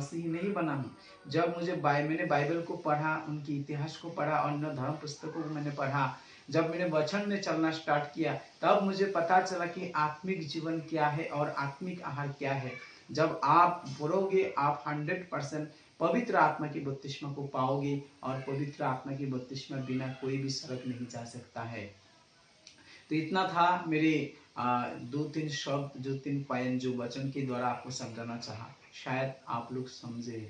मसीही नहीं बना हूँ। जब मैंने बाइबल को पढ़ा, उनके इतिहास को पढ़ा, अन्य धर्म पुस्तकों को मैंने पढ़ा, जब मैंने वचन में चलना स्टार्ट किया, तब मुझे पता चला कि आत्मिक जीवन क्या है और आत्मिक आहार क्या है। जब आप बोलोगे, आप 100% पवित्र आत्मा की बपतिस्मा को पाओगे, और पवित्र आत्मा की बपतिस्मा बिना कोई भी स्वर्ग नहीं जा सकता है। तो इतना था मेरे 2-3 शब्द, जो 3 पॉइंट जो वचन के द्वारा आपको समझाना चाहा। शायद आप लोग समझे,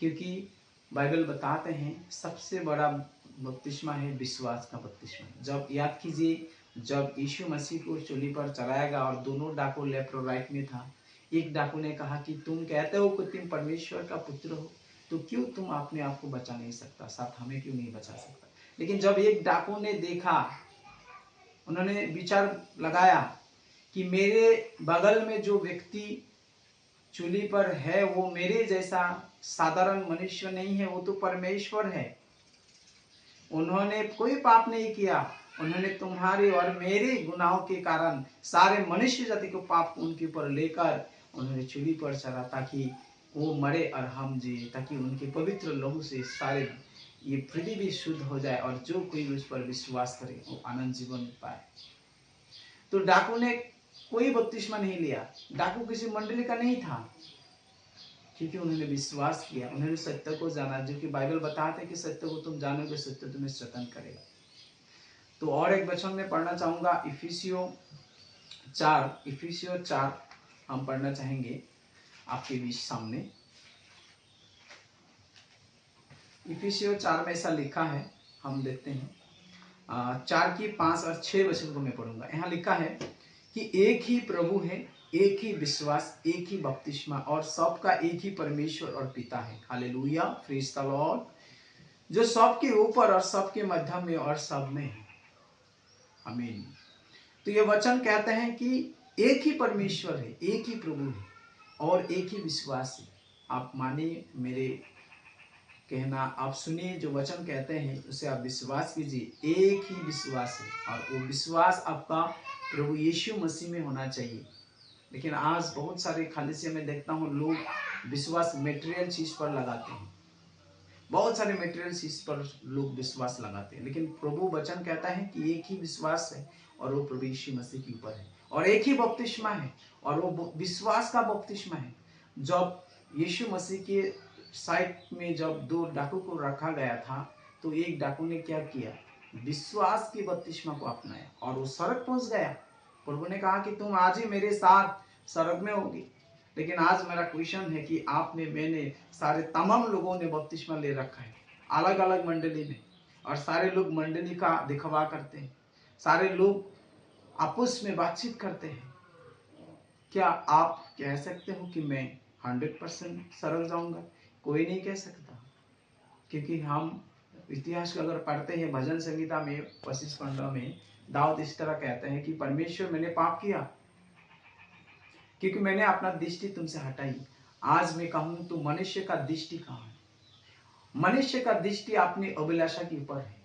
क्योंकि बाइबल बताते हैं सबसे बड़ा बपतिस्मा है विश्वास का बपतिस्मा। जब याद कीजिए, जब यीशु मसीह को चूली पर चढ़ाया और दोनों डाकू लेफ्ट और राइट में था, एक डाकू ने कहा कि तुम कहते हो कि तुम परमेश्वर का पुत्र हो, तो क्यों तुम अपने आप को बचा नहीं सकता, साथ हमें क्यों नहीं बचा सकता। लेकिन जब एक डाकू ने देखा, उन्होंने विचार लगाया कि मेरे बगल में जो व्यक्ति चूली पर है वो मेरे जैसा साधारण मनुष्य नहीं है, वो तो परमेश्वर है। उन्होंने कोई पाप नहीं किया, उन्होंने तुम्हारे और मेरे गुनाहों के कारण सारे मनुष्य जाति को पाप उनके ऊपर लेकर उन्होंने चूली पर चढ़ा, ताकि वो मरे और हम जिए, ताकि उनके पवित्र लहू से सारे ये पृथ्वी भी शुद्ध हो जाए, और जो कोई उस पर विश्वास करे वो आनंद जीवन पाए। तो डाकू ने कोई बपतिस्मा नहीं लिया, डाकू किसी मंडली का नहीं था, क्योंकि उन्होंने विश्वास किया, उन्होंने सत्य को जाना, जो कि बाइबल बताते हैं कि सत्य को तुम जानोगे, सत्य तुम्हें स्वतंत्र करेगा। तो और एक वचन में पढ़ना चाहूंगा, इफिसियों 4 हम पढ़ना चाहेंगे आपके बीच सामने। इफिसियों 4 में ऐसा लिखा है, हम देखते हैं 4 की 5 और 6 वचन को मैं पढ़ूंगा। यहाँ लिखा है कि एक ही प्रभु है, एक ही विश्वास, एक ही बपतिस्मा, और सबका एक ही परमेश्वर और पिता है। हालेलुया, प्रेज द लॉर्ड, जो सबके ऊपर और सबके मध्य में और सब में है। आमीन। तो ये वचन कहते हैं कि एक ही परमेश्वर है, एक ही प्रभु है, और एक ही विश्वास है। आप मानिए मेरे कहना, आप सुनिए, जो वचन कहते हैं उसे आप विश्वास कीजिए। एक ही विश्वास है, और वो विश्वास आपका प्रभु यीशु मसीह में होना चाहिए। लेकिन आज बहुत सारे खालिसिया में देखता हूँ, लोग विश्वास मेटेरियल चीज पर लगाते हैं, बहुत सारे मेटेरियल चीज पर लोग विश्वास लगाते हैं। लेकिन प्रभु वचन कहता है कि एक ही विश्वास है, और वो प्रभु यीशु मसीह के ऊपर है, और एक ही बपतिस्मा है, और वो विश्वास का बपतिस्मा है। जब यीशु मसीह के साइड में जब 2 डाकू को रखा गया था, तो एक डाकू ने क्या किया, विश्वास की बपतिस्मा को अपनाया, और वो स्वर्ग पहुंच गया। प्रभु ने कहा कि तुम आज ही मेरे साथ स्वर्ग में होगी। लेकिन आज मेरा क्वेश्चन है कि आपने, मैंने, सारे तमाम लोगों ने बपतिस्मा ले रखा है अलग अलग मंडली में, और सारे लोग मंडली का दिखावा करते हैं, सारे लोग आपस में बातचीत करते हैं। क्या आप कह सकते हो कि मैं 100% स्वर्ग जाऊंगा? कोई नहीं कह सकता, क्योंकि हम इतिहास को अगर पढ़ते हैं, भजन संगीता में 25:15 में दाऊद इस तरह कहते हैं कि परमेश्वर, मैंने पाप किया क्योंकि मैंने अपना दृष्टि तुमसे हटाई। आज मैं कहूं तो मनुष्य का दृष्टि कहाँ है? मनुष्य का दृष्टि अपने अभिलाषा के ऊपर है,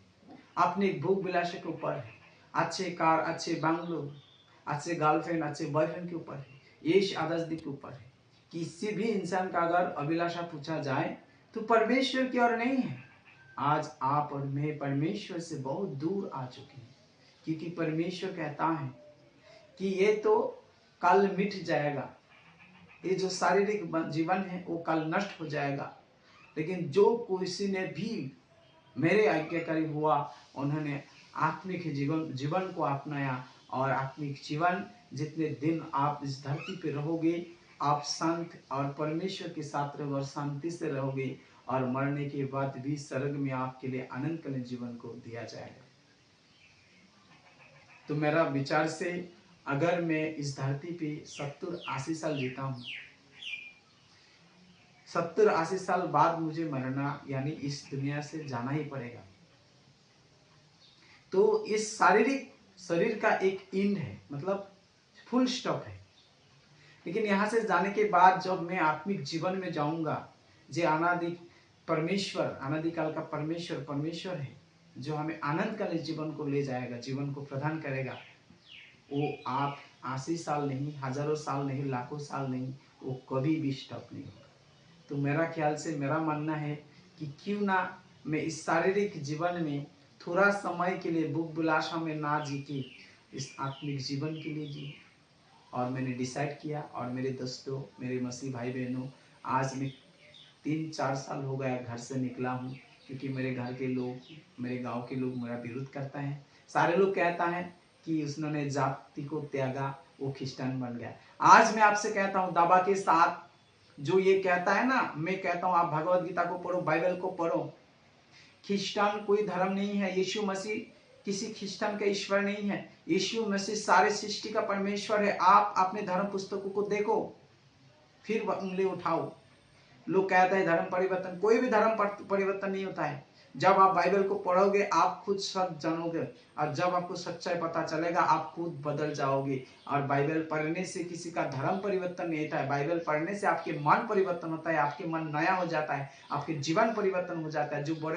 अपने भोग विलासा के ऊपर है, अच्छे कार, अच्छे बंगलो, अच्छे गर्लफ्रेंड, अच्छे बॉयफ्रेंड के ऊपर है, यश आदर्श के ऊपर है। किसी भी इंसान का अगर अभिलाषा पूछा जाए तो परमेश्वर की ओर नहीं है। आज आप और मैं परमेश्वर से बहुत दूर आ चुके हैं, क्योंकि परमेश्वर कहता है कि ये तो कल मिट जाएगा, ये जो शारीरिक जीवन है वो कल नष्ट हो जाएगा। लेकिन जो किसी ने भी मेरे आज्ञाकारी हुआ, उन्होंने आत्मिक जीवन को अपनाया, और आत्मिक जीवन जितने दिन आप इस धरती पे रहोगे, आप शांत और परमेश्वर के साथ रहोगे और शांति से रहोगे, और मरने के बाद भी स्वर्ग में आपके लिए अनंतकालीन जीवन को दिया जाएगा। तो मेरा विचार से, अगर मैं इस धरती पे 70-80 साल जीता हूँ, 70-80 साल बाद मुझे मरना, यानी इस दुनिया से जाना ही पड़ेगा। तो इस शारीरिक शरीर का एक एंड है, मतलब फुल स्टॉप है। लेकिन यहाँ से जाने के बाद जब मैं आत्मिक जीवन में जाऊंगा, जो अनादि परमेश्वर, अनादिकाल का परमेश्वर है, जो हमें आनंदकालीन जीवन को ले जाएगा, जीवन को प्रदान करेगा, वो आप 80 साल नहीं, हजारों साल नहीं, लाखों साल नहीं, वो कभी भी स्टॉप नहीं होगा। तो मेरा ख्याल से मेरा मानना है कि क्यों ना मैं इस शारीरिक जीवन में थोड़ा समय के लिए भूख बुलाशा में ना जी के इस आत्मिक जीवन के लिए जी। और मैंने डिसाइड किया, और मेरे दोस्तों, मेरे मसीह भाई बहनों, आज मैं 3-4 साल हो गया घर से निकला हूँ, क्योंकि मेरे घर के लोग, मेरे गांव के लोग मेरा विरोध करता है। सारे लोग कहता है कि उसने जाति को त्यागा, वो खिस्टन बन गया। आज मैं आपसे कहता हूँ दावा के साथ, जो ये कहता है ना, मैं कहता हूँ आप भगवत गीता को पढ़ो, बाइबल को पढ़ो। खिस्टन कोई धर्म नहीं है, यीशु मसीह किसी खिस्टन का ईश्वर नहीं है, यीशु मसीह सारे सृष्टि का परमेश्वर है। आप अपने धर्म पुस्तकों को देखो, फिर उंगली उठाओ। लोग कहते हैं धर्म परिवर्तन, कोई भी धर्म परिवर्तन नहीं होता है। जब आप बाइबल को पढ़ोगे आप खुद सब जानोगे, और जब आपको सच्चाई पता चलेगा आप खुद बदल जाओगे। और बाइबल पढ़ने से किसी का धर्म परिवर्तन नहीं होता है, बाइबल पढ़ने से आपके मन परिवर्तन होता है, आपके मन नया हो जाता है, आपके जीवन परिवर्तन हो जाता है। जो बड़े